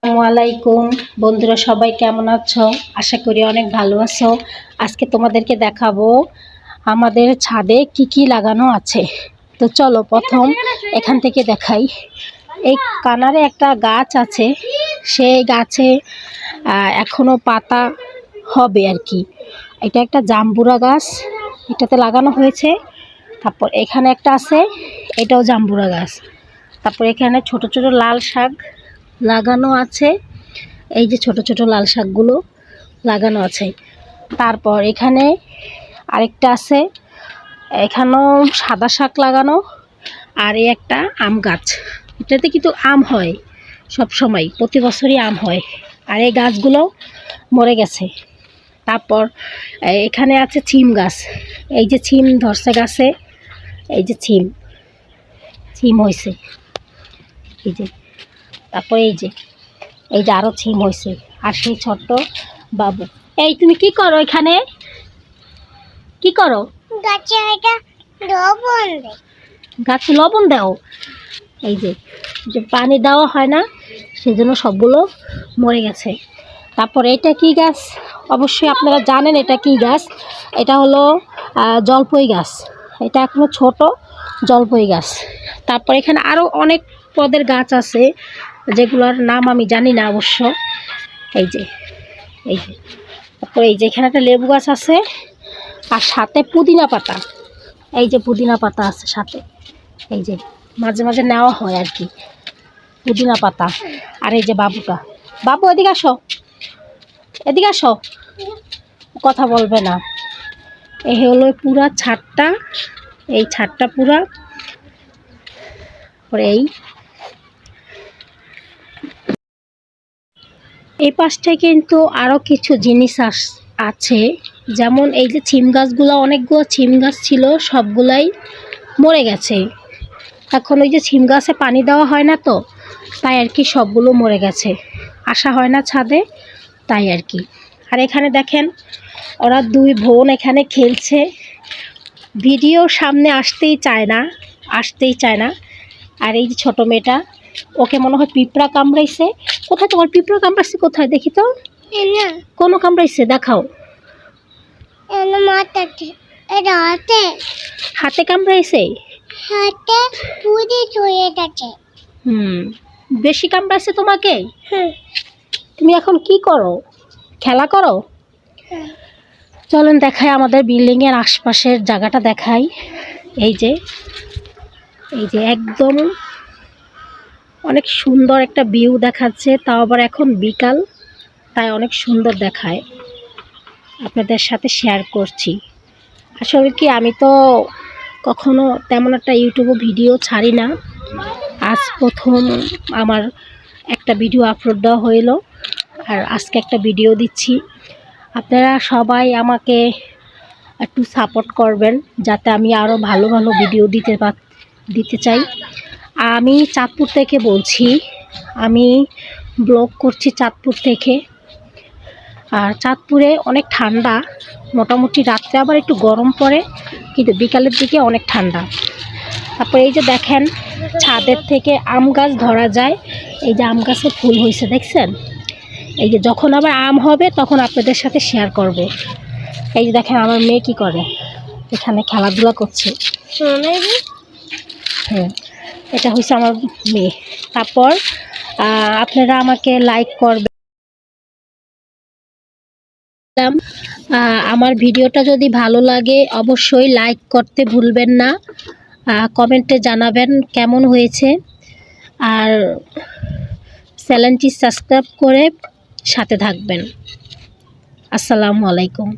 আসসালামু আলাইকুম বন্ধুরা, সবাই কেমন আছো? আশা করি অনেক ভালো আছো। আজকে তোমাদেরকে দেখাবো আমাদের ছাদে কি কি লাগানো আছে। তো চলো প্রথম এখান থেকে দেখাই। এই কানারে একটা গাছ আছে, সেই গাছে এখনো পাতা হবে আর কি। এটা একটা জাম্বুরা গাছ, এটাতে লাগানো হয়েছে। তারপর এখানে একটা আছে, এটাও জাম্বুরা গাছ। তারপর এখানে ছোট ছোট লাল শাক লাগানো আছে, এই যে ছোট ছোট লাল শাকগুলো লাগানো আছে। তারপর এখানে আরেকটা আছে, এখানেও সাদা শাক লাগানো। আর এই একটা আম গাছ, এটাতে কিন্তু আম হয়, সব সময় প্রতি বছরই আম হয়। আর এই গাছগুলো মরে গেছে। তারপর এখানে আছে ছিম গাছ, এই যে ছিম ধরছে গাছে, এই যে ছিম হয়েছে এই যে। তারপর এই যে আরো ছিম হয়েছে। আর সেই ছোট্ট বাবু, এই তুমি কি করো এখানে? কি করো? গাছে লবণ দাও। এই যে পানি দেওয়া হয় না, সেজন্য সবগুলো মরে গেছে। তারপর এটা কি গাছ? অবশ্যই আপনারা জানেন এটা কি গাছ। এটা হলো জলপই গাছ। এটা এখনো ছোট জলপই গাছ। তারপর এখানে আরো অনেক পদের গাছ আছে, যেগুলোর নাম আমি জানি না অবশ্য। এই যে তারপর এই যে এখানে একটা লেবু গাছ আছে, আর সাথে পুদিনা পাতা। এই যে পুদিনা পাতা আছে সাথে, এই যে মাঝে মাঝে নেওয়া হয় আর কি পুদিনা পাতা। আর এই যে বাবু এদিকে আসো, এদিকে আসো, কথা বলবে না। এই হলো পুরা ছাদটা, এই ছাদটা পুরা। এই পাশটায় কিন্তু আরও কিছু জিনিস আছে, যেমন এই যে ছিম গাছগুলো, অনেকগুলো ছিম গাছ ছিল, সবগুলাই মরে গেছে। এখন ওই যে ছিম গাছে পানি দেওয়া হয় না, তো তাই আর কি সবগুলো মরে গেছে, আসা হয় না ছাদে, তাই আর কি। আর এখানে দেখেন ওরা দুই বোন এখানে খেলছে, ভিডিও সামনে আসতেই চায় না। আর এই যে ছোট মেয়েটা, ওকে মনে হয় পিঁপড়া কামড়াইছে। কোথায় তোমার পিঁপড়া কামড়াইছে? কোথায় দেখি তো, কোনো কামড়াইছে দেখাও। হাতে কামড়াইছে, বেশি কামড়াইছে তোমাকে? তুমি এখন কি করো? খেলা করো? চলেন দেখাই আমাদের বিল্ডিং এর আশপাশের জায়গাটা দেখাই। এই যে একদম অনেক সুন্দর একটা ভিউ দেখাচ্ছে, তাও আবার এখন বিকাল, তাই অনেক সুন্দর দেখায়। আপনাদের সাথে শেয়ার করছি। আসলে কি, আমি তো কখনো তেমন একটা ইউটিউবে ভিডিও ছাড়ি না, আজ প্রথম আমার একটা ভিডিও আপলোড দেওয়া হইলো, আর আজকে একটা ভিডিও দিচ্ছি। আপনারা সবাই আমাকে একটু সাপোর্ট করবেন, যাতে আমি আরও ভালো ভালো ভিডিও দিতে চাই। আমি চাঁদপুর থেকে বলছি, আমি ব্লগ করছি চাঁদপুর থেকে। আর চাঁদপুরে অনেক ঠান্ডা, মোটামুটি রাত্রে আবার একটু গরম পড়ে, কিন্তু বিকালের দিকে অনেক ঠান্ডা। তারপরে এই যে দেখেন ছাদের থেকে আম গাছ ধরা যায়, এই যে আম গাছে ফুল হয়েছে দেখছেন। এই যে যখন আবার আম হবে তখন আপনাদের সাথে শেয়ার করব। এই যে দেখেন আমার মেয়ে কি করে, এখানে খেলাধুলা করছে। হ্যাঁ, এটা হচ্ছে আমার মেয়ে। তারপর আপনারা আমাকে লাইক করবেন। আমার ভিডিওটা যদি ভালো লাগে অবশ্যই লাইক করতে ভুলবেন না, কমেন্টে জানাবেন কেমন হয়েছে। আর চ্যানেলটি সাবস্ক্রাইব করে সাথে থাকবেন। আসসালামু আলাইকুম।